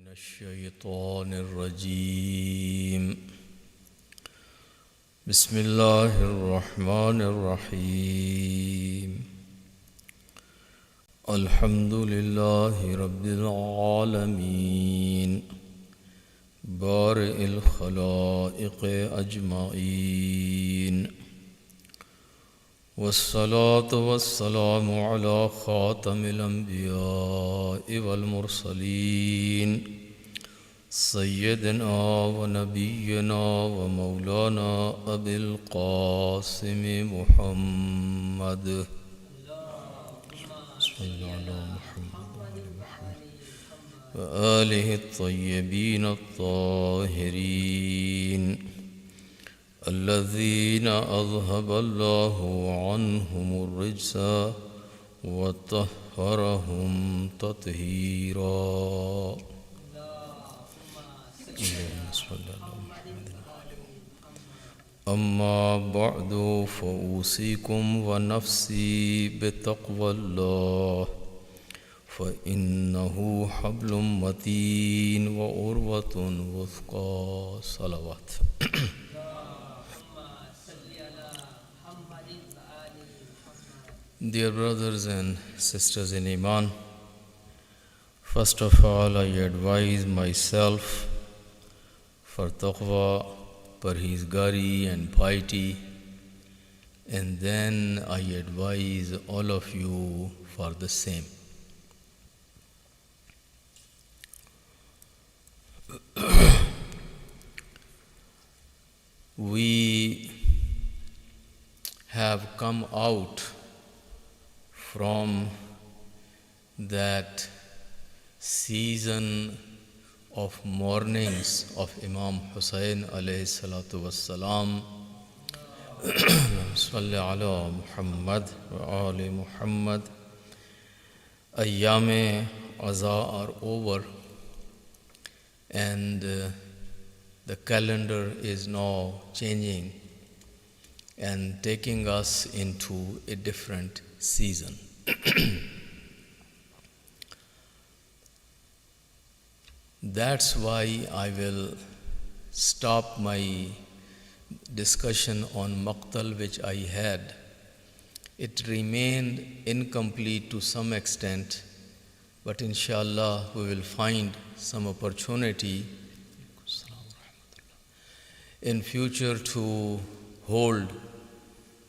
من الشيطان الرجيم بسم الله الرحمن الرحيم الحمد لله رب العالمين بارئ الخلائق أجمعين والصلاة والسلام على خاتم الأنبياء والمرسلين سيدنا ونبينا ومولانا أبي القاسم محمد صلى الله على محمد وآله الطيبين الطاهرين الذين أذهب الله عنهم الرجس وطهرهم تطهيرا أما بعد فأوصيكم ونفسي بتقوى الله فإنه حبل متين وعروة وثقى صلوات Dear brothers and sisters in Iman, first of all I advise myself for taqwa, parhizgari and piety, and then I advise all of you for the same. We have come out from that season of mornings of Imam Hussain alayhi salatu wassalam. Salli ala Muhammad wa ali Muhammad. Ayyam Aza are over and the calendar is now changing and taking us into a different season. That's why I will stop my discussion on Maqtal which I had. It remained incomplete to some extent, but inshallah we will find some opportunity in future to hold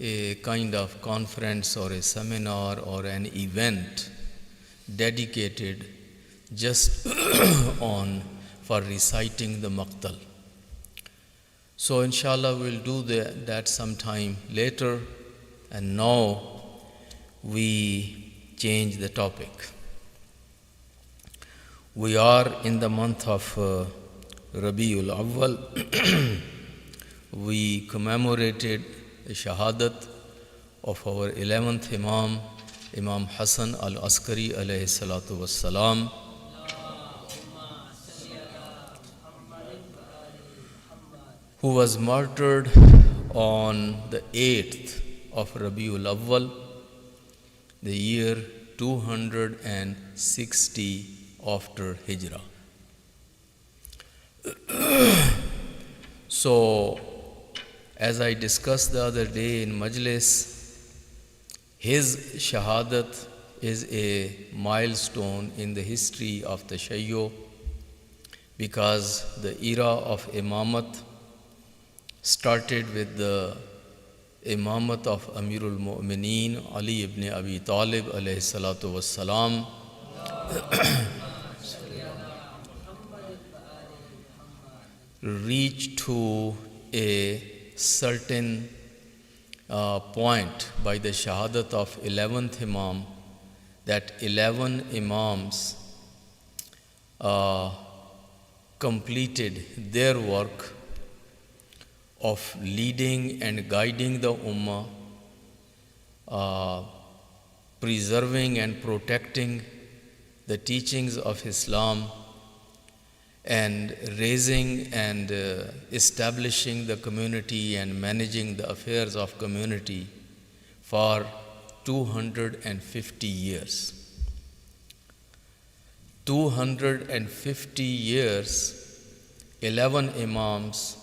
a kind of conference or a seminar or an event dedicated just on for reciting the Maqtal. So inshallah we'll do that sometime later, and now we change the topic. We are in the month of Rabiul Awwal. We commemorated the shahadat of our 11th Imam, Imam Hassan al-Askari alayhi salatu wassalam. Who was murdered on the 8th of Rabiul Awwal, the year 260 after Hijrah. So, as I discussed the other day in Majlis, his shahadat is a milestone in the history of the Shayyo, because the era of Imamat started with the Imamat of Amirul Mu'mineen Ali ibn Abi Talib alayhi salatu wassalam, reached to a certain point by the shahadat of 11th Imam, that 11 Imams completed their work of leading and guiding the Ummah, preserving and protecting the teachings of Islam, and raising and establishing the community and managing the affairs of community for 250 years. 250 years, 11 Imams,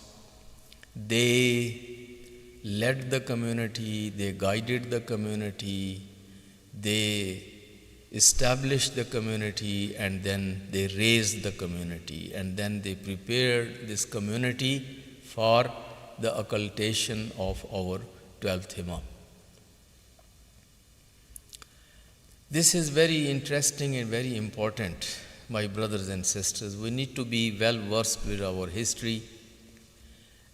they led the community, they guided the community, they established the community, and then they raised the community, and then they prepared this community for the occultation of our 12th Imam. This is very interesting and very important, my brothers and sisters. We need to be well versed with our history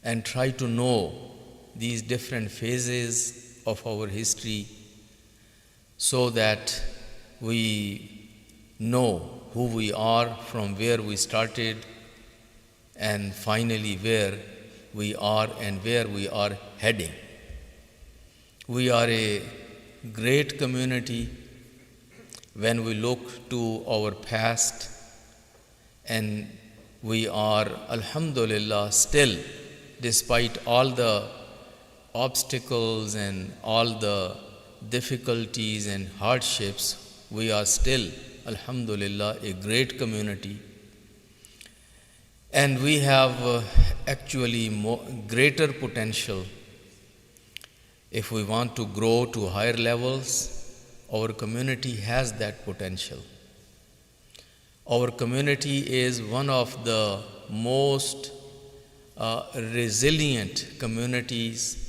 and try to know these different phases of our history so that we know who we are, from where we started, and finally where we are and where we are heading. We are a great community when we look to our past, and we are, alhamdulillah, still, despite all the obstacles and all the difficulties and hardships, we are still, alhamdulillah, a great community. And we have actually greater potential. If we want to grow to higher levels, our community has that potential. Our community is one of the most resilient communities,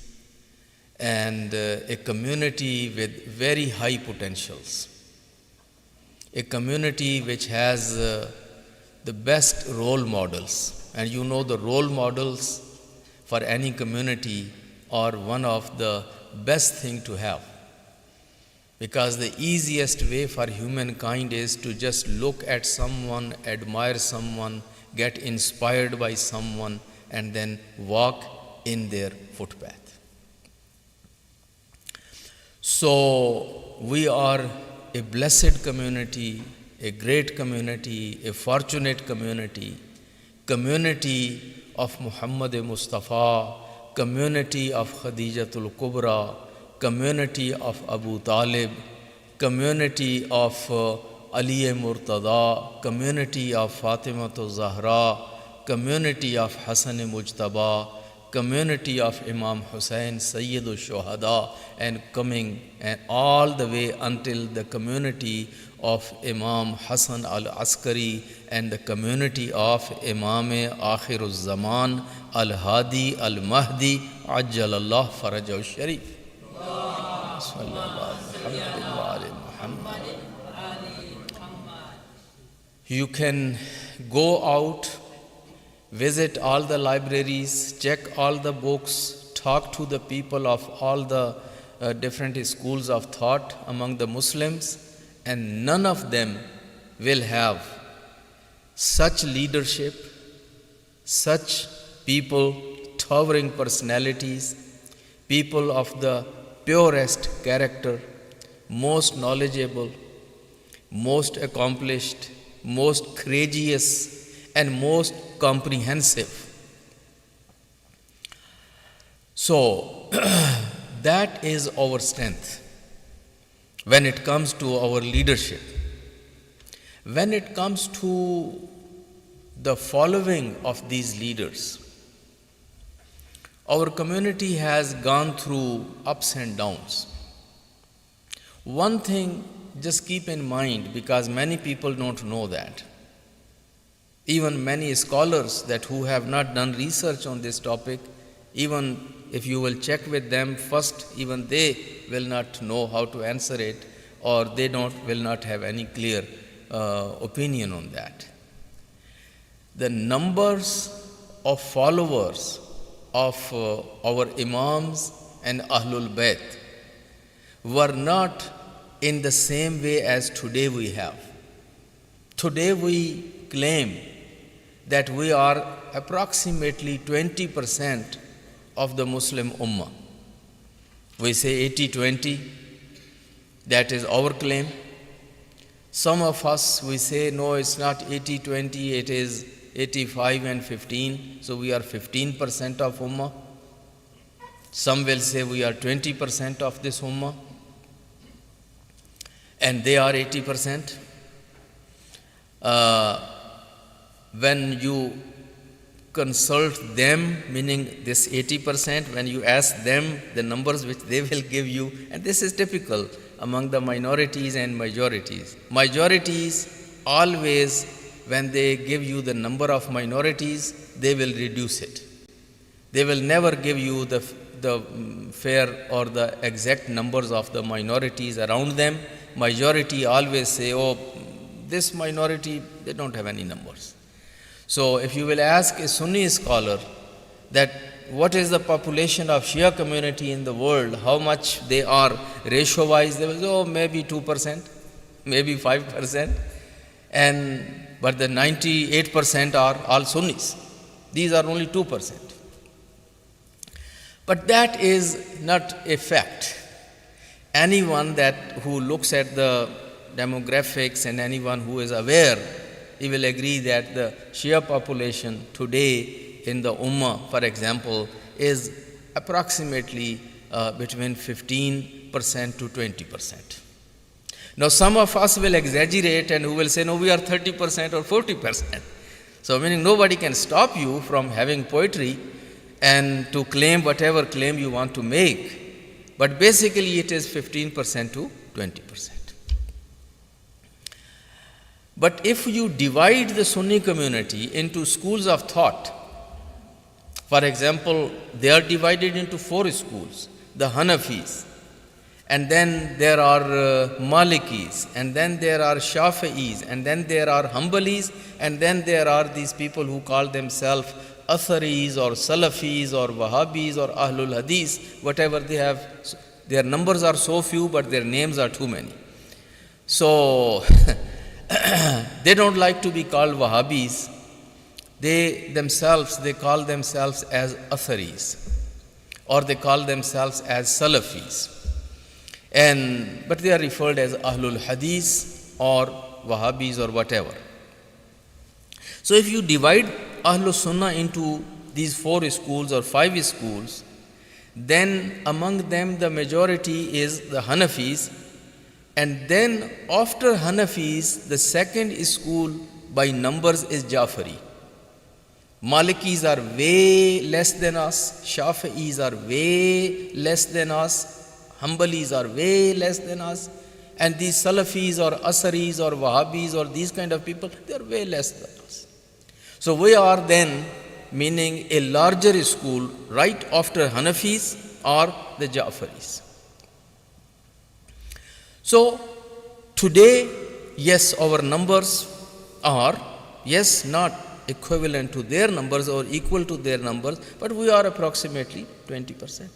and a community with very high potentials. A community which has the best role models. And you know, the role models for any community are one of the best thing to have. Because the easiest way for humankind is to just look at someone, admire someone, get inspired by someone, and then walk in their footpath. So we are a blessed community, a great community, a fortunate community, community of Muhammad Mustafa, community of Khadijatul Kubra, community of Abu Talib, community of Ali Murtada, community of Fatimatul Zahra, community of Hasan Mujtaba, community of Imam Hussain, Sayyidul Shuhada, and coming and all the way until the community of Imam Hassan al-Askari and the community of Imam Akhiruz Zaman al-Hadi al-Mahdi Ajjalallah Farajahu Sharif. You can go out, visit all the libraries, check all the books, talk to the people of all the different schools of thought among the Muslims, and none of them will have such leadership, such people, towering personalities, people of the purest character, most knowledgeable, most accomplished, most courageous, and most comprehensive. So, that is our strength when it comes to our leadership. When it comes to the following of these leaders, our community has gone through ups and downs. One thing just keep in mind, because many people don't know that. Even many scholars that who have not done research on this topic, even if you will check with them first, even they will not know how to answer it, or they will not have any clear opinion on that. The numbers of followers of our Imams and Ahlul Bayt were not in the same way as today we have. Today we claim that we are approximately 20% of the Muslim Ummah. We say 80-20, that is our claim. Some of us, we say, no, it's not 80-20, it is 85 and 15, so we are 15% of Ummah. Some will say we are 20% of this Ummah, and they are 80%. When you consult them, meaning this 80%, when you ask them the numbers which they will give you, and this is typical among the minorities and majorities. Majorities always, when they give you the number of minorities, they will reduce it. They will never give you the fair or the exact numbers of the minorities around them. Majority always say, oh, this minority, they don't have any numbers. So if you will ask a Sunni scholar that what is the population of Shia community in the world, how much they are ratio-wise, they will say, oh, maybe 2%, maybe 5%, but the 98% are all Sunnis. These are only 2%. But that is not a fact. Anyone who looks at the demographics and anyone who is aware, he will agree that the Shia population today in the Ummah, for example, is approximately between 15% to 20%. Now some of us will exaggerate and who will say, no, we are 30% or 40%. So meaning nobody can stop you from having poetry and to claim whatever claim you want to make. But basically it is 15% to 20%. But if you divide the Sunni community into schools of thought, for example, they are divided into 4 schools, the Hanafis, and then there are Malikis, and then there are Shafi'is, and then there are Hanbalis, and then there are these people who call themselves Atharis or Salafis or Wahhabis or Ahlul Hadith, whatever they have. Their numbers are so few, but their names are too many. So they don't like to be called Wahhabis. They call themselves as Atharis, or they call themselves as Salafis. But they are referred as Ahlul Hadith or Wahhabis or whatever. So if you divide Ahlul Sunnah into these 4 schools or 5 schools, then among them the majority is the Hanafis, and then after Hanafis, the second school by numbers is Jafari. Malikis are way less than us, Shafi'is are way less than us, Hanbalis are way less than us, and these Salafis or Asaris or Wahhabis or these kind of people, they are way less than us. So we are then, meaning a larger school right after Hanafis or the Jafaris. So today, yes, our numbers are, yes, not equivalent to their numbers or equal to their numbers, but we are approximately 20%.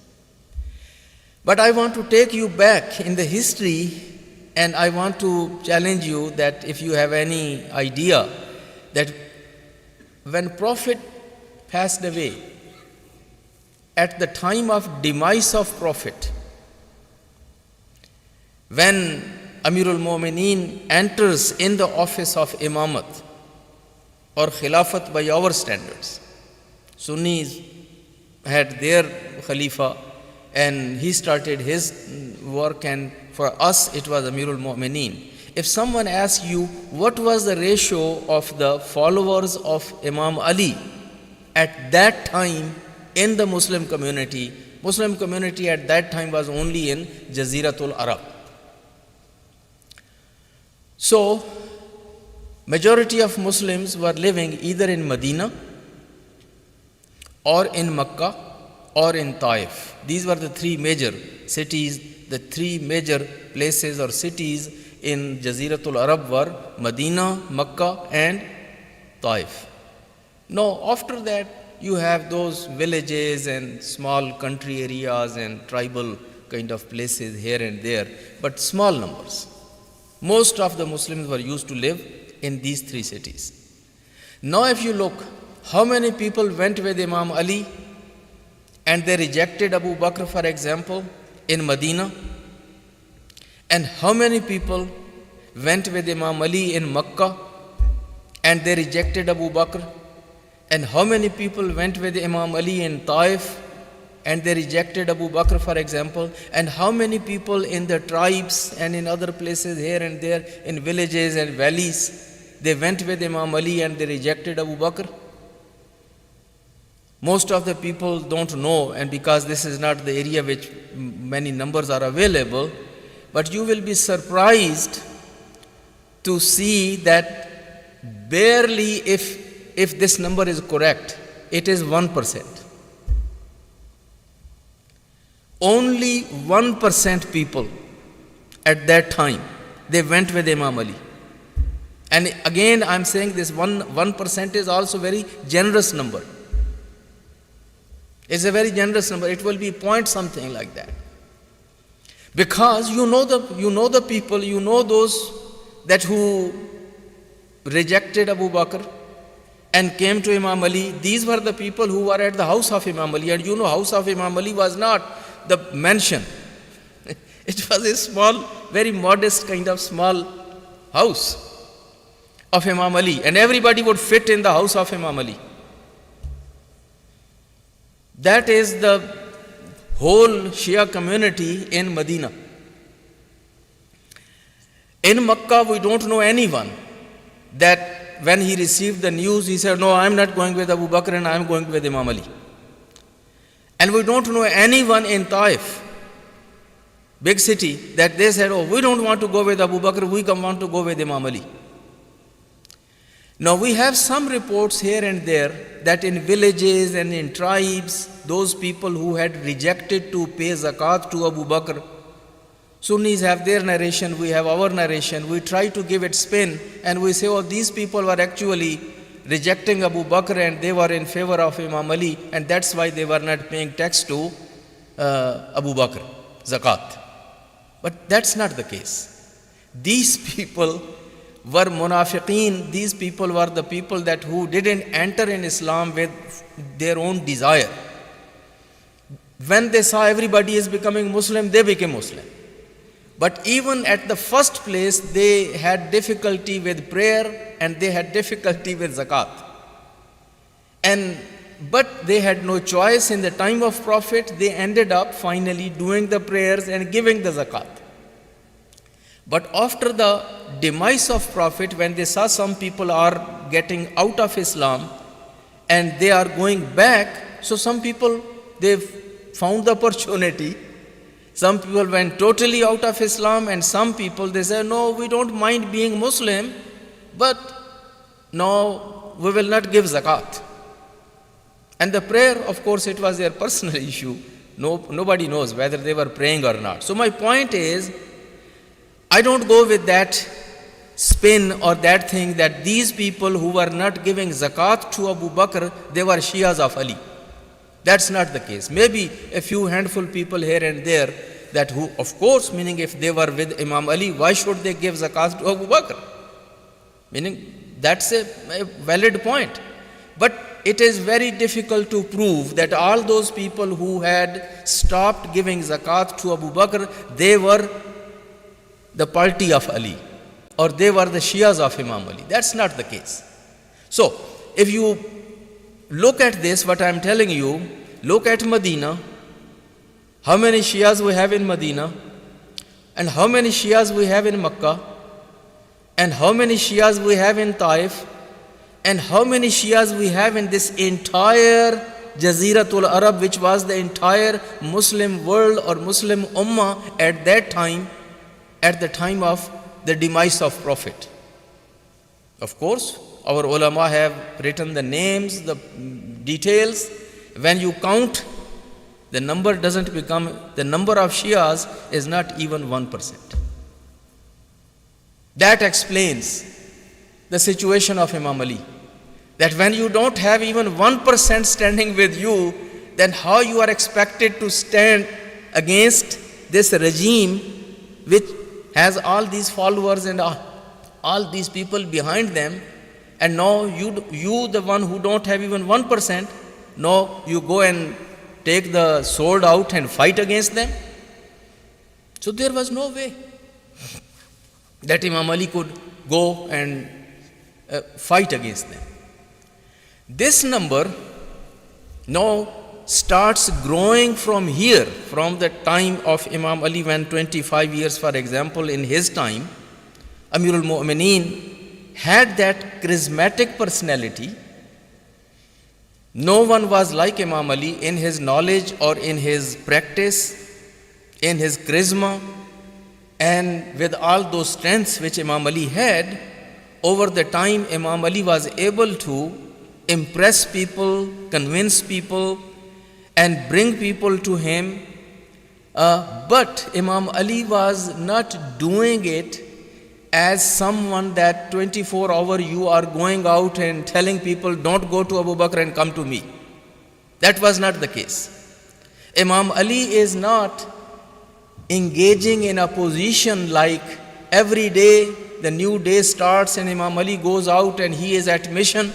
But I want to take you back in the history, and I want to challenge you that if you have any idea that when Prophet passed away, at the time of demise of Prophet, when Amirul Mu'mineen enters in the office of Imamat or Khilafat by our standards, Sunnis had their Khalifa and he started his work, and for us it was Amirul Mu'mineen. If someone asks you what was the ratio of the followers of Imam Ali at that time in the Muslim community at that time was only in Jaziratul Arab. So, majority of Muslims were living either in Medina or in Makkah or in Taif. These were the 3 major cities, the 3 major places or cities in Jaziratul Arab were Medina, Makkah and Taif. Now, after that, you have those villages and small country areas and tribal kind of places here and there, but small numbers. Most of the Muslims were used to live in these 3 cities. Now if you look, how many people went with Imam Ali and they rejected Abu Bakr, for example, in Medina? And how many people went with Imam Ali in Makkah and they rejected Abu Bakr? And how many people went with Imam Ali in Taif and they rejected Abu Bakr, for example? And how many people in the tribes and in other places here and there, in villages and valleys, they went with Imam Ali and they rejected Abu Bakr? Most of the people don't know, and because this is not the area which many numbers are available, but you will be surprised to see that barely, if this number is correct, it is 1%. Only 1% people at that time, they went with Imam Ali. And again, I'm saying this 1% is also very generous number. It's a very generous number. It will be point something like that. Because you know the people, you know those that who rejected Abu Bakr and came to Imam Ali. These were the people who were at the house of Imam Ali. And you know, house of Imam Ali was not the mansion. It was a small, very modest kind of small house of Imam Ali. And everybody would fit in the house of Imam Ali. That is the whole Shia community in Medina. In Makkah, we don't know anyone that when he received the news, he said, no, I'm not going with Abu Bakr and I'm going with Imam Ali. And we don't know anyone in Taif, big city, that they said, oh, we don't want to go with Abu Bakr, we want to go with Imam Ali. Now we have some reports here and there that in villages and in tribes, those people who had rejected to pay zakat to Abu Bakr, Sunnis have their narration, we have our narration, we try to give it spin and we say, oh, these people were actually rejecting Abu Bakr and they were in favor of Imam Ali and that's why they were not paying tax to Abu Bakr, zakat. But that's not the case. These people were munafiqeen, these people were the people that who didn't enter in Islam with their own desire. When they saw everybody is becoming Muslim, they became Muslim. But even at the first place, they had difficulty with prayer and they had difficulty with zakat. But they had no choice. In the time of Prophet, they ended up finally doing the prayers and giving the zakat. But after the demise of Prophet, when they saw some people are getting out of Islam and they are going back, so some people, they found the opportunity. Some people went totally out of Islam and some people, they said, no, we don't mind being Muslim, but no, we will not give zakat. And the prayer, of course, it was their personal issue. Nobody knows whether they were praying or not. So my point is, I don't go with that spin or that thing that these people who were not giving zakat to Abu Bakr, they were Shias of Ali. That's not the case. Maybe a few handful people here and there that who, of course, meaning if they were with Imam Ali, why should they give zakat to Abu Bakr? Meaning that's a valid point. But it is very difficult to prove that all those people who had stopped giving zakat to Abu Bakr, they were the party of Ali or they were the Shias of Imam Ali. That's not the case. So, if you look at this, what I am telling you, look at Medina, how many Shias we have in Medina and how many Shias we have in Makkah and how many Shias we have in Taif and how many Shias we have in this entire Jaziratul Arab, which was the entire Muslim world or Muslim Ummah at that time, at the time of the demise of Prophet. Of course, our ulama have written the names, the details. When you count, the number doesn't become, the number of Shias is not even 1%. That explains the situation of Imam Ali. That when you don't have even 1% standing with you, then how you are expected to stand against this regime which has all these followers and all these people behind them, and now you the one who don't have even 1%, now you go and take the sword out and fight against them? So there was no way that Imam Ali could go and fight against them. This number now starts growing from here, from the time of Imam Ali, when 25 years, for example, in his time, Amirul Mu'mineen had that charismatic personality. No one was like Imam Ali in his knowledge or in his practice, in his charisma, and with all those strengths which Imam Ali had. Over the time, Imam Ali was able to impress people, convince people, and bring people to him. But Imam Ali was not doing it as someone that 24 hours you are going out and telling people, don't go to Abu Bakr and come to me. That was not the case. Imam Ali is not engaging in a position like every day the new day starts and Imam Ali goes out and he is at mission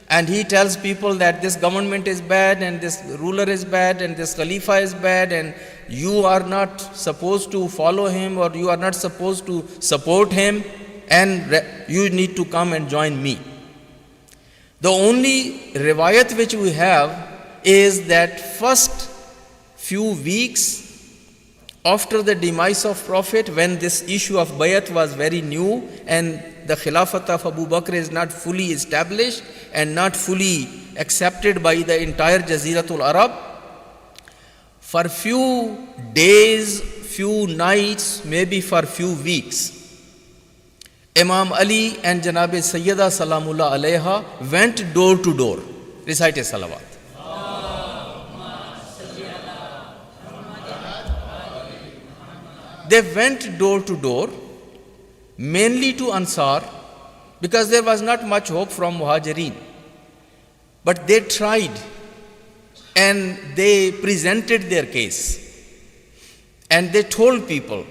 and he tells people that this government is bad and this ruler is bad and this Khalifa is bad and you are not supposed to follow him or you are not supposed to support him and you need to come and join me. The only riwayat which we have is that first few weeks after the demise of Prophet, when this issue of bayat was very new and the Khilafat of Abu Bakr is not fully established and not fully accepted by the entire Jaziratul Arab, for few days, few nights, maybe for few weeks, Imam Ali and Janabe Sayyida Salamullah Alayha went door to door, recited salawat. They went door to door, mainly to Ansar, because there was not much hope from Muhajirin. But they tried and they presented their case. And they told people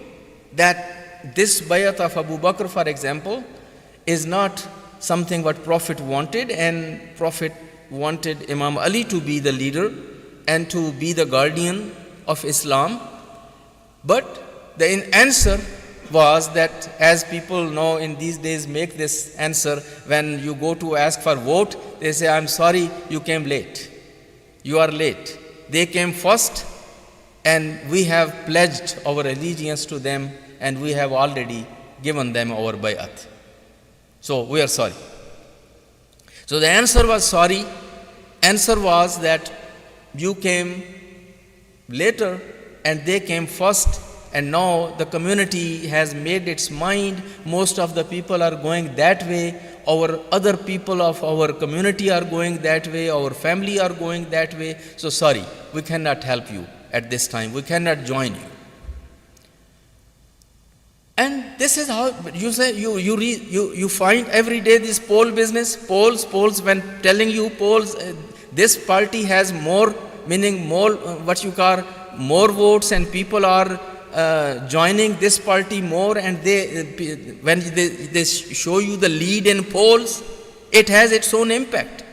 that this bayat of Abu Bakr, for example, is not something what Prophet wanted, and Prophet wanted Imam Ali to be the leader and to be the guardian of Islam. But the answer was that, as people know in these days make this answer, when you go to ask for vote, they say, I'm sorry, you came late. You are late. They came first and we have pledged our allegiance to them and we have already given them our bayat. So we are sorry. So the answer was sorry. Answer was that you came later and they came first. And now the community has made its mind. Most of the people are going that way. Our other people of our community are going that way. Our family are going that way. So sorry, we cannot help you at this time. We cannot join you. And this is how you say, you find every day this poll business, polls, when telling you polls, this party has more, meaning more, what you call, more votes, and people are joining this party more, and when they show you the lead in polls, it has its own impact.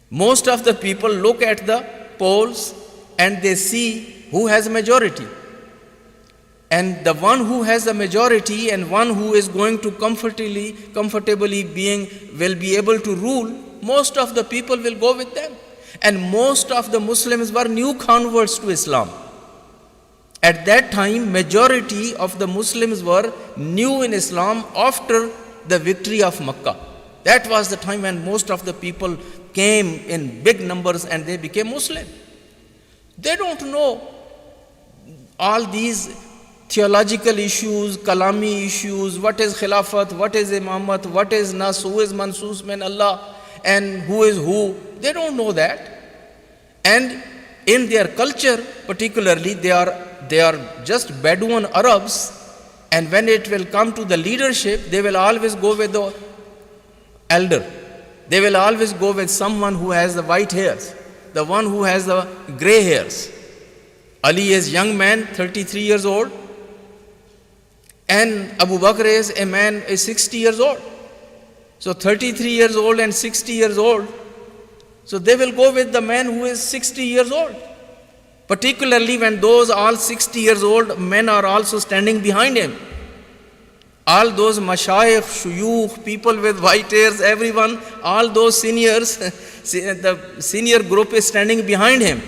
Most of the people look at the polls and they see who has a majority. And the one who has a majority and one who is going to comfortably will be able to rule, most of the people will go with them. And most of the Muslims were new converts to Islam. At that time, majority of the Muslims were new in Islam after the victory of Makkah. That was the time when most of the people came in big numbers and they became Muslim. They don't know all these theological issues, Kalami issues, what is Khilafat, what is Imamat, what is Nas, who is Mansus min Allah, and who is who. They don't know that. And in their culture particularly, they are just Bedouin Arabs, and when it will come to the leadership, they will always go with the elder. They will always go with someone who has the white hairs, the one who has the gray hairs. Ali is young man, 33 years old, and Abu Bakr is a man is 60 years old. So 33 years old and 60 years old. So they will go with the man who is 60 years old. Particularly when those all 60 years old men are also standing behind him. All those mashayikh, shuyukh, people with white hairs, everyone, all those seniors, the senior group is standing behind him.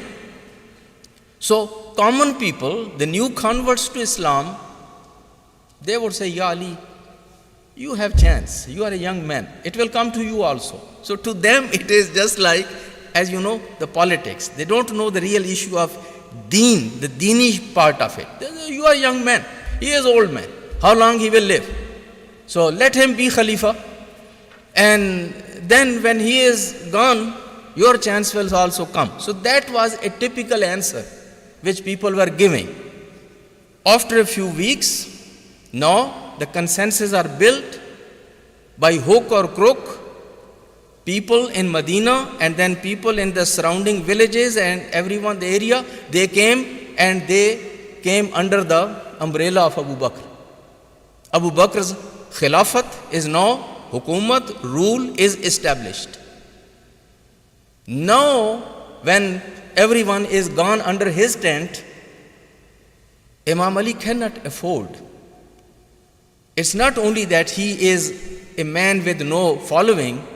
So common people, the new converts to Islam, they would say, Ya Ali, you have chance. You are a young man. It will come to you also. So to them, it is just like, as you know, the politics. They don't know the real issue of deen, the deeni part of it. You are a young man. He is old man. How long he will live? So let him be Khalifa. And then when he is gone, your chance will also come. So that was a typical answer which people were giving. After a few weeks, now the consensus are built by hook or crook. People in Medina and then people in the surrounding villages and everyone, the area, they came and they came under the umbrella of Abu Bakr. Abu Bakr's Khilafat is now, Hukumat, rule is established. Now, when everyone is gone under his tent, Imam Ali cannot afford. It's not only that he is a man with no following,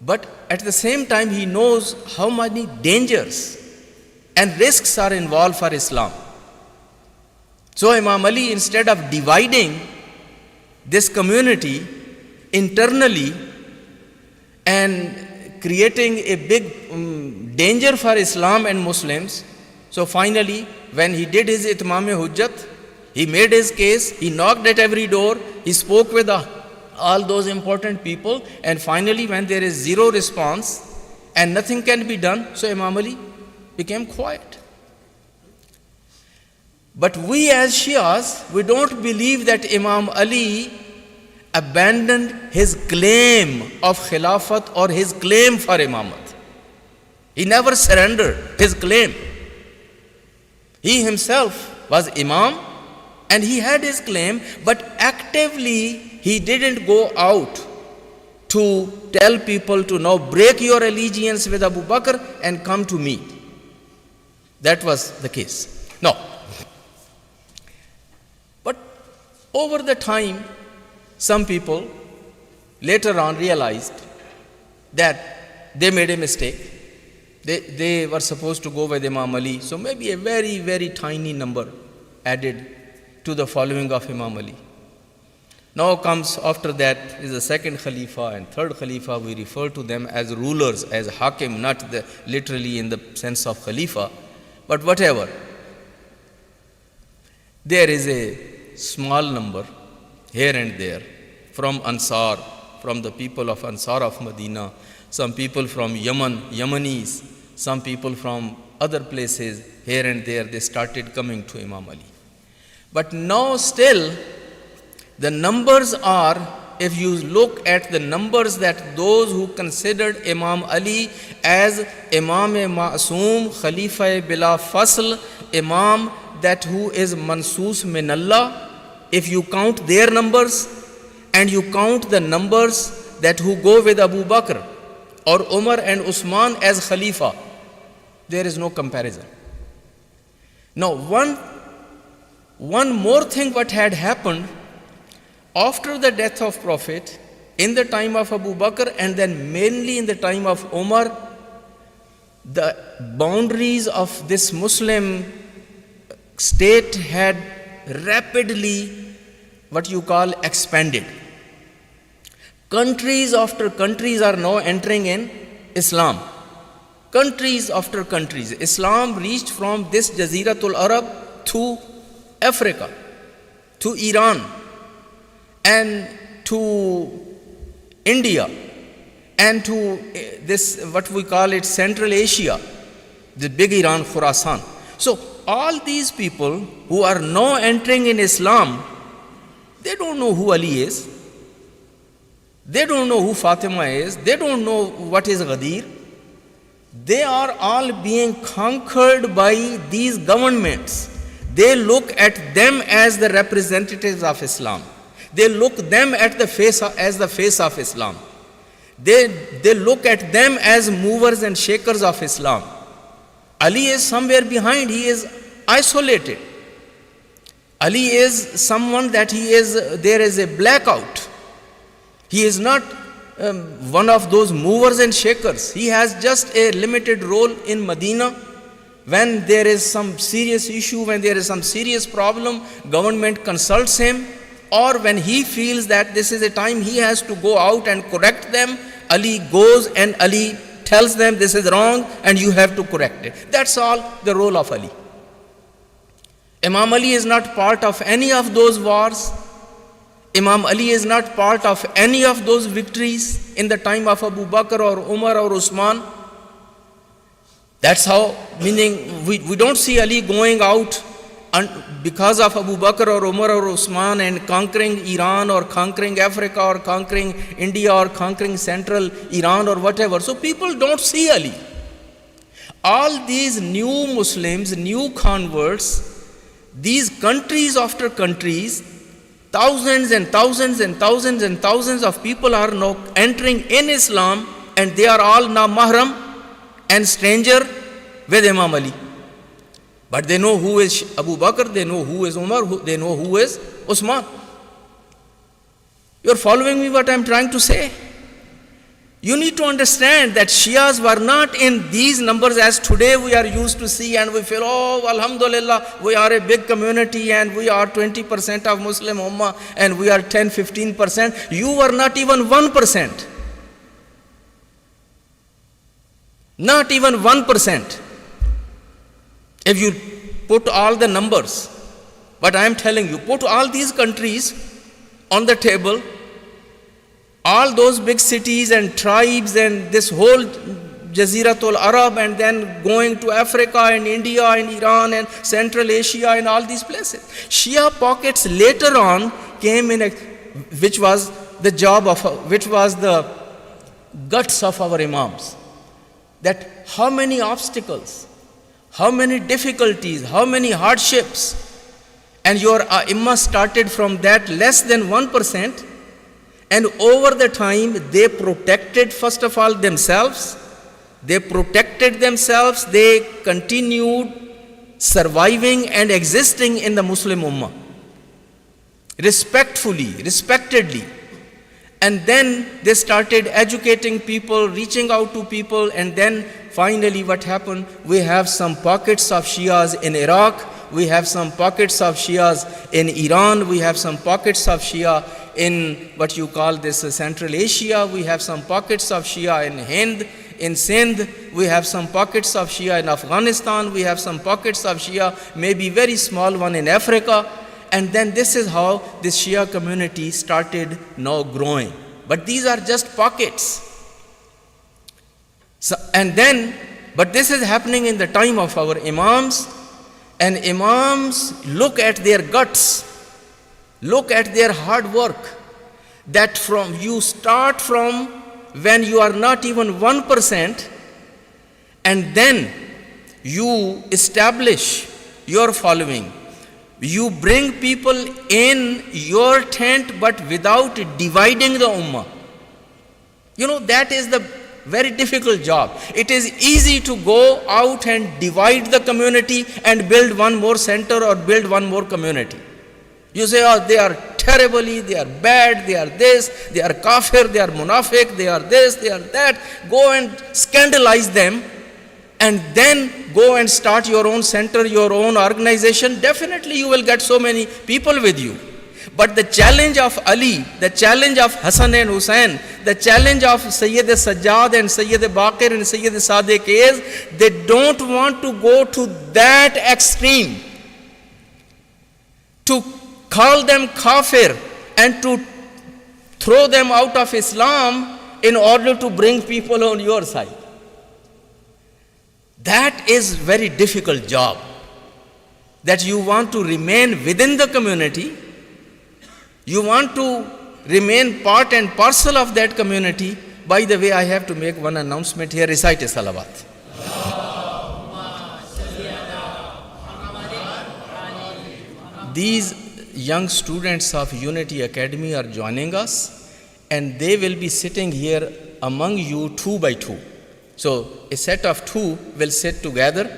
but at the same time he knows how many dangers and risks are involved for Islam. So Imam Ali, instead of dividing this community internally and creating a big danger for Islam and Muslims, so finally when he did his Itmam-e-Hujjat, he made his case, he knocked at every door, he spoke with all those important people, and finally when there is zero response and nothing can be done, so Imam Ali became quiet. But we as Shias, we don't believe that Imam Ali abandoned his claim of Khilafat or his claim for Imamat. He never surrendered his claim. He himself was Imam and he had his claim, but actively he didn't go out to tell people to now break your allegiance with Abu Bakr and come to me. That was the case. No. But over the time, some people later on realized that they made a mistake. They were supposed to go with Imam Ali. So maybe a very, very tiny number added to the following of Imam Ali. Now comes after that is the second Khalifa and third Khalifa. We refer to them as rulers, as Hakim, not literally in the sense of Khalifa, but whatever. There is a small number here and there from Ansar, from the people of Ansar of Medina, some people from Yemen, Yemenis, some people from other places here and there, they started coming to Imam Ali. But now still, the numbers are, if you look at the numbers that those who considered Imam Ali as Imam-e-Ma'soom, Khalifa-e-Bila Fasl, Imam that who is Mansoos min Allah, if you count their numbers and you count the numbers that who go with Abu Bakr or Umar and Usman as Khalifa, there is no comparison. Now, one more thing what had happened after the death of Prophet, in the time of Abu Bakr and then mainly in the time of Umar, the boundaries of this Muslim state had rapidly what you call expanded. Countries after countries are now entering in Islam. Countries after countries. Islam reached from this Jaziratul Arab to Africa, to Iran, and to India, and to this, what we call it, Central Asia, the big Iran, Khurasan. So all these people who are now entering in Islam, they don't know who Ali is. They don't know who Fatima is. They don't know what is Ghadir. They are all being conquered by these governments. They look at them as the representatives of Islam. They look them at the face as the face of Islam. They look at them as movers and shakers of Islam. Ali is somewhere behind. He is isolated. Ali is someone that there is a blackout. He is not one of those movers and shakers. He has just a limited role in Medina. When there is some serious issue, when there is some serious problem, government consults him. or when he feels that this is a time he has to go out and correct them, Ali goes and Ali tells them this is wrong and you have to correct it. That's all the role of Ali. Imam Ali is not part of any of those wars. Imam Ali is not part of any of those victories in the time of Abu Bakr or Umar or Usman. That's how, meaning we don't see Ali going out because of Abu Bakr or Umar or Usman and conquering Iran or conquering Africa or conquering India or conquering central Iran or whatever. So people don't see Ali. All these new Muslims, new converts, these countries after countries, thousands and thousands and thousands and thousands of people are now entering in Islam, and they are all now mahram and stranger with Imam Ali. But they know who is Abu Bakr, they know who is Umar, they know who is Usman. You're following me what I'm trying to say? You need to understand that Shias were not in these numbers as today we are used to see, and we feel, oh, alhamdulillah, we are a big community and we are 20% of Muslim Ummah and we are 10-15%. You were not even 1%. Not even 1%. If you put all the numbers, but I am telling you, put all these countries on the table, all those big cities and tribes and this whole Jaziratul Arab, and then going to Africa and India and Iran and Central Asia and all these places. Shia pockets later on came in, which was the guts of our Imams. That how many obstacles, how many difficulties, how many hardships, and your Imam started from that less than 1%. And over the time, they protected, first of all, themselves. They protected themselves. They continued surviving and existing in the Muslim Ummah. Respectfully, respectedly. And then they started educating people, reaching out to people. And then finally what happened? We have some pockets of Shias in Iraq. We have some pockets of Shias in Iran. We have some pockets of Shia in what you call this Central Asia. We have some pockets of Shia in Hind, in Sindh. We have some pockets of Shia in Afghanistan. We have some pockets of Shia, maybe very small one in Africa. And then this is how this Shia community started now growing. But these are just pockets. So, but this is happening in the time of our Imams. And Imams look at their guts, look at their hard work, that from you start from when you are not even 1%, and then you establish your following. You bring people in your tent, but without dividing the Ummah. You know, that is the very difficult job. It is easy to go out and divide the community and build one more center or build one more community. You say, oh, they are terribly, they are bad, they are this, they are kafir, they are munafiq, they are this, they are that. Go and scandalize them and then go and start your own center, your own organization. Definitely you will get so many people with you. But the challenge of Ali, the challenge of Hassan and Hussein, the challenge of Sayyid Sajjad and Sayyid Baqir and Sayyid Sadiq is, they don't want to go to that extreme, to call them kafir and to throw them out of Islam in order to bring people on your side. That is very difficult job. That you want to remain within the community. You want to remain part and parcel of that community. By the way, I have to make one announcement here. Recite a salawat. These young students of Unity Academy are joining us, and they will be sitting here among you 2 by 2. So a set of 2 will sit together.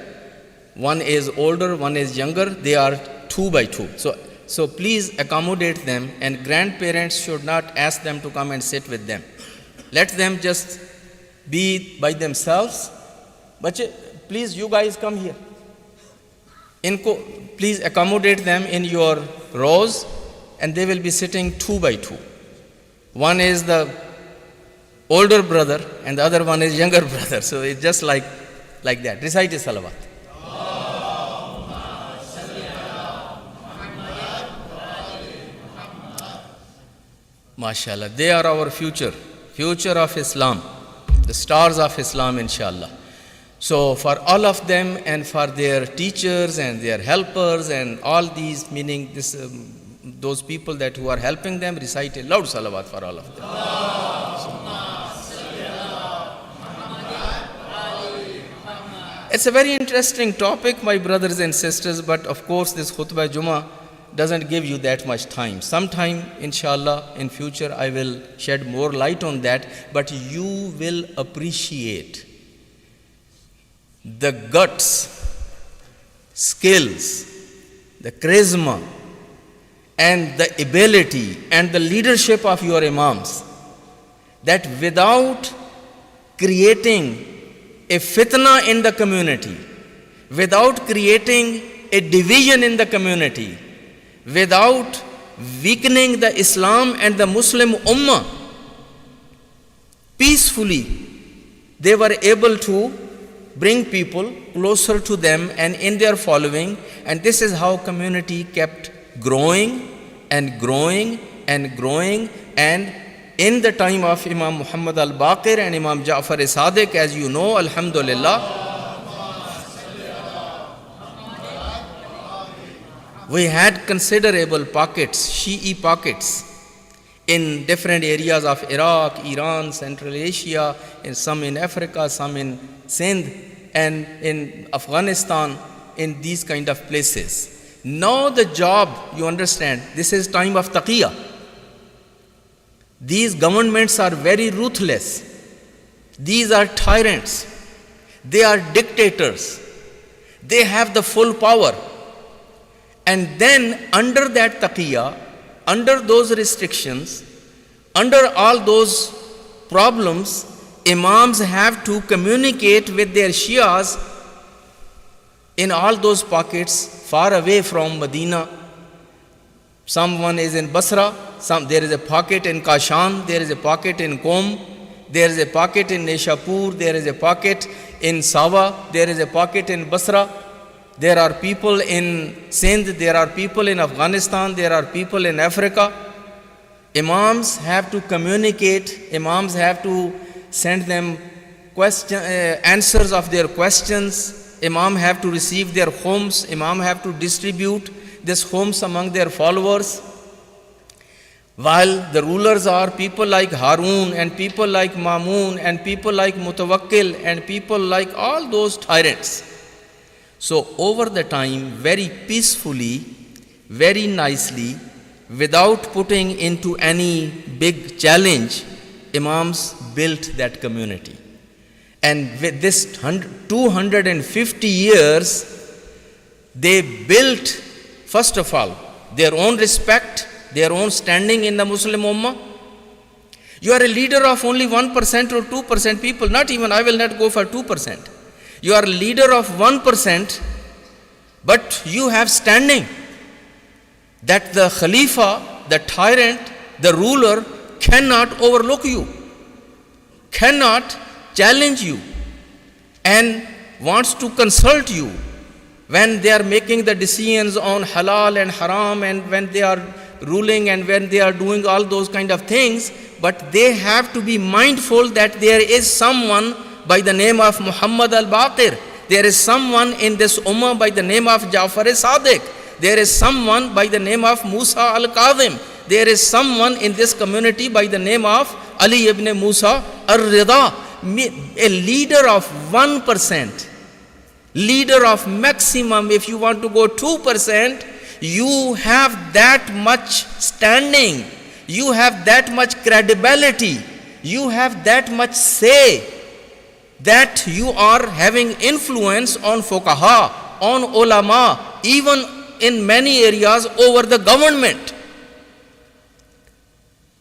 One is older, one is younger. They are 2 by 2. So please accommodate them, and grandparents should not ask them to come and sit with them. Let them just be by themselves. But please, you guys come here. Please accommodate them in your rows and they will be sitting 2 by 2. One is the older brother and the other one is younger brother. So it's just like that. Recite a salawat. MashaAllah. They are our future of Islam, the stars of Islam, inshallah. So for all of them and for their teachers and their helpers and all these, meaning this, those people that who are helping them, recite a loud salawat for all of them. It's a very interesting topic, my brothers and sisters, but of course this khutbah Jummah doesn't give you that much time. Sometime, inshallah, in future I will shed more light on that, but you will appreciate the guts, skills, the charisma, and the ability and the leadership of your imams, that without creating a fitna in the community, without creating a division in the community, without weakening the Islam and the Muslim Ummah, peacefully they were able to bring people closer to them and in their following, and this is how community kept growing and growing and growing. And in the time of Imam Muhammad al-Baqir and Imam Ja'far Sadiq, as you know, alhamdulillah, we had considerable pockets, Shi'i pockets, in different areas of Iraq, Iran, Central Asia, and some in Africa, some in Sindh, and in Afghanistan, in these kind of places. Now the job, you understand, this is time of taqiyya. These governments are very ruthless. These are tyrants. They are dictators. They have the full power. And then under that taqiyya, under those restrictions, under all those problems, imams have to communicate with their Shias in all those pockets far away from Medina. Someone is in Basra, there is a pocket in Kashan, there is a pocket in Qom, there is a pocket in Nishapur, there is a pocket in Sawa, there is a pocket in Basra. There are people in Sindh, there are people in Afghanistan, there are people in Africa. Imams have to communicate, imams have to send them answers of their questions. Imam have to receive their homes, imam have to distribute these homes among their followers. While the rulers are people like Harun and people like Mamun and people like Mutawakkil and people like all those tyrants. So over the time, very peacefully, very nicely, without putting into any big challenge, imams built that community. And with this 250 years, they built, first of all, their own respect, their own standing in the Muslim Ummah. You are a leader of only 1% or 2% people, not even, I will not go for 2%. You are a leader of 1%, but you have standing that the Khalifa, the tyrant, the ruler cannot overlook you, cannot challenge you, and wants to consult you when they are making the decisions on halal and haram and when they are ruling and when they are doing all those kind of things. But they have to be mindful that there is someone by the name of Muhammad al-Baqir. There is someone in this ummah by the name of Ja'far Sadiq. There is someone by the name of Musa al-Kadhim. There is someone in this community by the name of Ali ibn Musa al-Rida. A leader of 1%, leader of maximum, if you want to go 2%, you have that much standing, you have that much credibility, you have that much say, that you are having influence on fuqaha, on ulama, even in many areas over the government.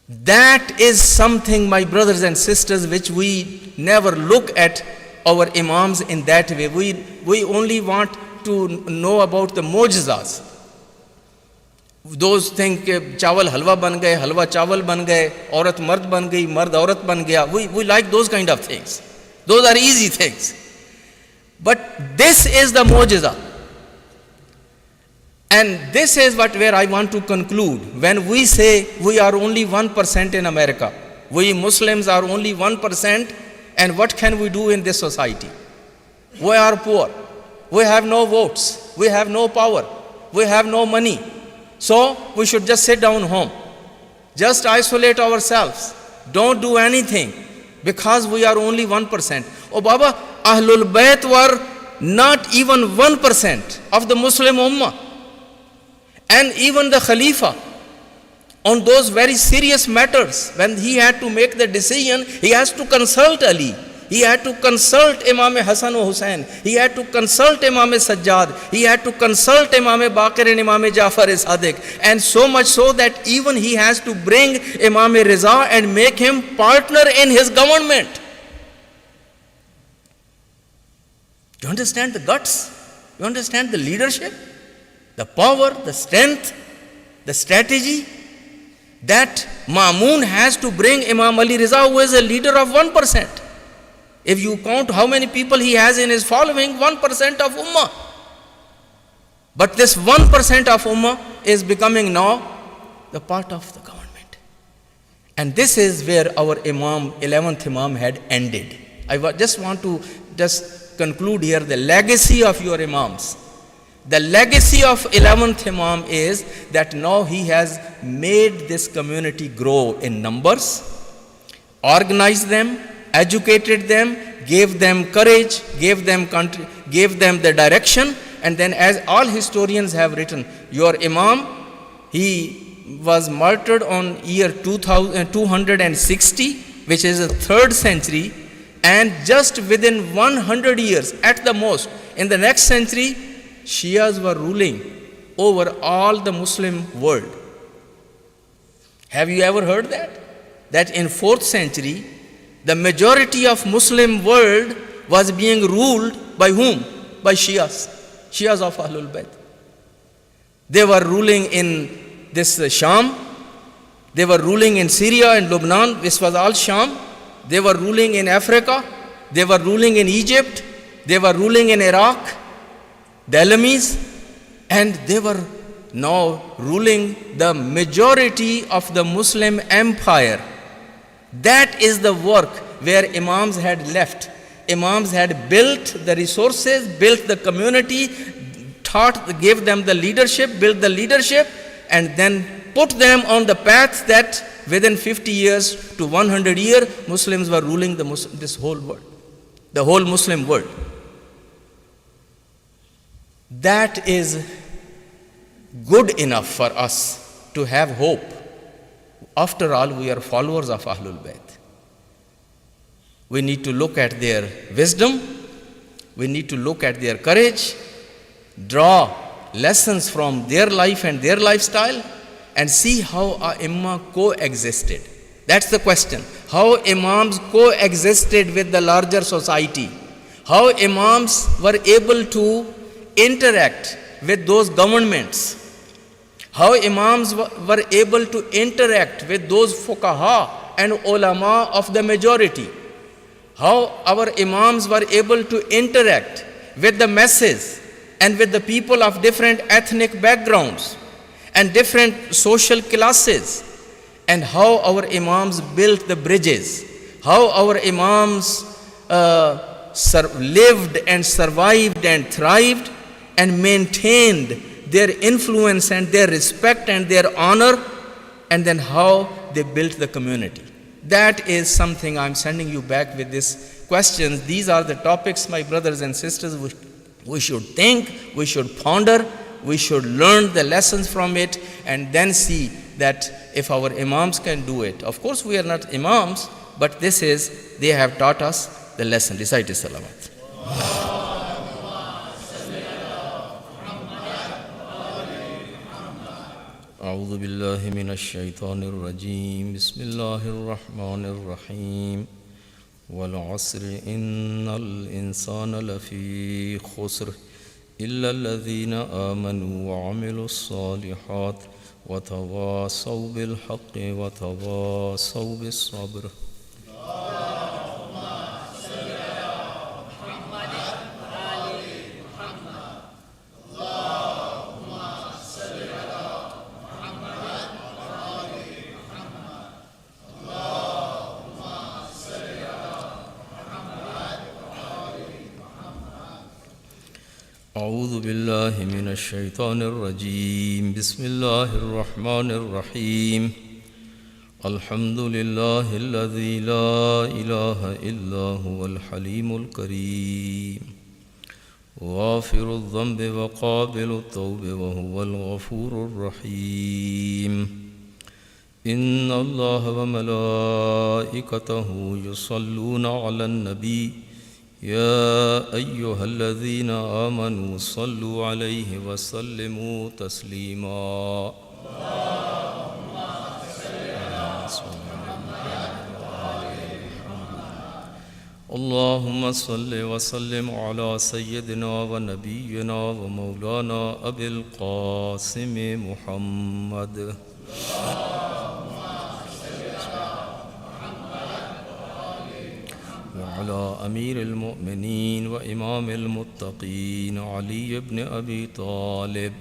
That is something, my brothers and sisters, which we never look at our imams in that way. We only want to know about the mu'jizas. Those think chawal halwa ban gaye, halwa chawal ban gaye, aurat mard ban gayi, mard aurat ban gaya. We like those kind of things. Those are easy things. But this is the mu'jiza. And this is where I want to conclude. When we say we are only 1% in America, we Muslims are only 1%, and what can we do in this society? We are poor. We have no votes. We have no power. We have no money. So we should just sit down home. Just isolate ourselves. Don't do anything because we are only 1%. Oh Baba, Ahlul Bayt were not even 1% of the Muslim Ummah. And even the Khalifa, on those very serious matters, when he had to make the decision, he has to consult Ali. He had to consult Imam Hassan or Hussain. He had to consult Imam Sajjad. He had to consult Imam Baqir and Imam Jafar Sadiq. And so much so that even he has to bring Imam Riza and make him partner in his government. You understand the guts? You understand the leadership? The power, the strength, the strategy that Ma'mun has to bring Imam Ali Riza, who is a leader of 1%. If you count how many people he has in his following, 1% of Ummah. But this 1% of Ummah is becoming now the part of the government. And this is where our Imam, 11th Imam had ended. I just want to conclude here the legacy of your Imams. The legacy of 11th Imam is that now he has made this community grow in numbers, organized them, educated them, gave them courage, gave them the direction, and then as all historians have written, your Imam, he was martyred on year 260, which is the 3rd century, and just within 100 years at the most, in the next century, Shias were ruling over all the Muslim world. Have you ever heard that? That in 4th century, the majority of Muslim world was being ruled by whom? By Shias. Shias of Ahlul Bayt. They were ruling in this Sham. They were ruling in Syria and Lebanon. This was all Sham. They were ruling in Africa. They were ruling in Egypt. They were ruling in Iraq, the Alamis, and they were now ruling the majority of the Muslim empire. That is the work where Imams had left. Imams had built the resources, built the community, gave them the leadership, built the leadership, and then put them on the path that within 50 years to 100 years, Muslims were ruling this whole world, the whole Muslim world. That is good enough for us to have hope. After all, we are followers of Ahlul Bayt. We need to look at their wisdom. We need to look at their courage, draw lessons from their life and their lifestyle, and see how our Imam coexisted. That's the question. How Imams coexisted with the larger society. How Imams were able to interact with those governments. How Imams were able to interact with those fuqaha and ulama of the majority. How our Imams were able to interact with the masses and with the people of different ethnic backgrounds and different social classes, and how our Imams built the bridges, how our Imams lived and survived and thrived and maintained their influence and their respect and their honor, and then how they built the community. That is something I'm sending you back with this question. These are the topics, my brothers and sisters, we should think, we should ponder, we should learn the lessons from it, and then see that if our Imams can do it. Of course, we are not Imams, but they have taught us the lesson. Recite Salamat. أعوذ بالله من الشيطان الرجيم بسم الله الرحمن الرحيم والعصر إن الإنسان لفي خسر إلا الذين آمنوا وعملوا الصالحات وتواصوا بالحق وتواصوا بالصبر. أعوذ بالله من الشيطان الرجيم. بسم الله الرحمن الرحيم. الحمد لله الذي لا إله إلا هو الحليم الكريم غافر الذنب وقابل التوب وهو الغفور الرحيم. إن الله وملائكته يصلون على النبي يا أيها الذين آمنوا صلوا عليه وسلموا تسليما. اللهم صل وسلم على سيدنا ونبينا ومولانا أبي القاسم محمد وعلى أمير المؤمنين وإمام المتقين علي بن أبي طالب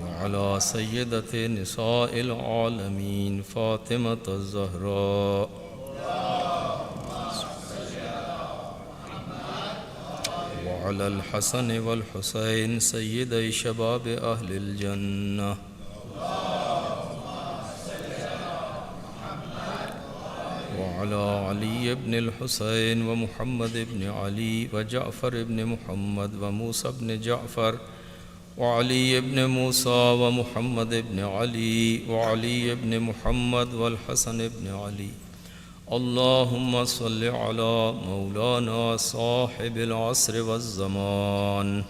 وعلى سيدة نساء العالمين فاطمة الزهراء وعلى الحسن والحسين سيدي شباب أهل الجنة وعلى علي بن الحسين ومحمد بن علي وجعفر بن محمد وموسى بن جعفر وعلي بن موسى ومحمد بن علي وعلي بن محمد والحسن بن علي. اللهم صل على مولانا صاحب العصر والزمان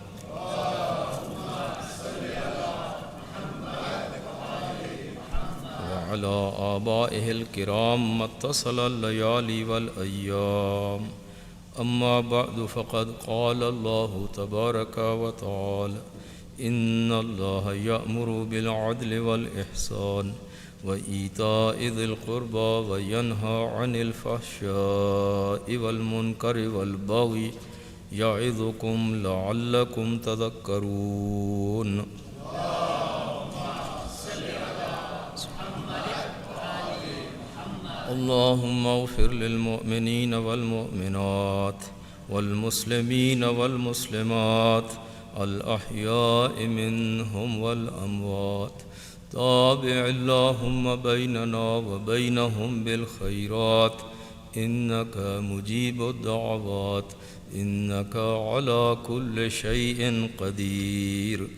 وعلى آبائه الكرام ما اتصل الليالي والأيام. أما بعد فقد قال الله تبارك وتعالى إن الله يأمر بالعدل والإحسان وإيتاء ذي القربى وينهى عن الفحشاء والمنكر والبغي يعظكم لعلكم تذكرون. اللهم اغفر للمؤمنين والمؤمنات والمسلمين والمسلمات الأحياء منهم والأموات. تابع اللهم بيننا وبينهم بالخيرات إنك مجيب الدعوات إنك على كل شيء قدير.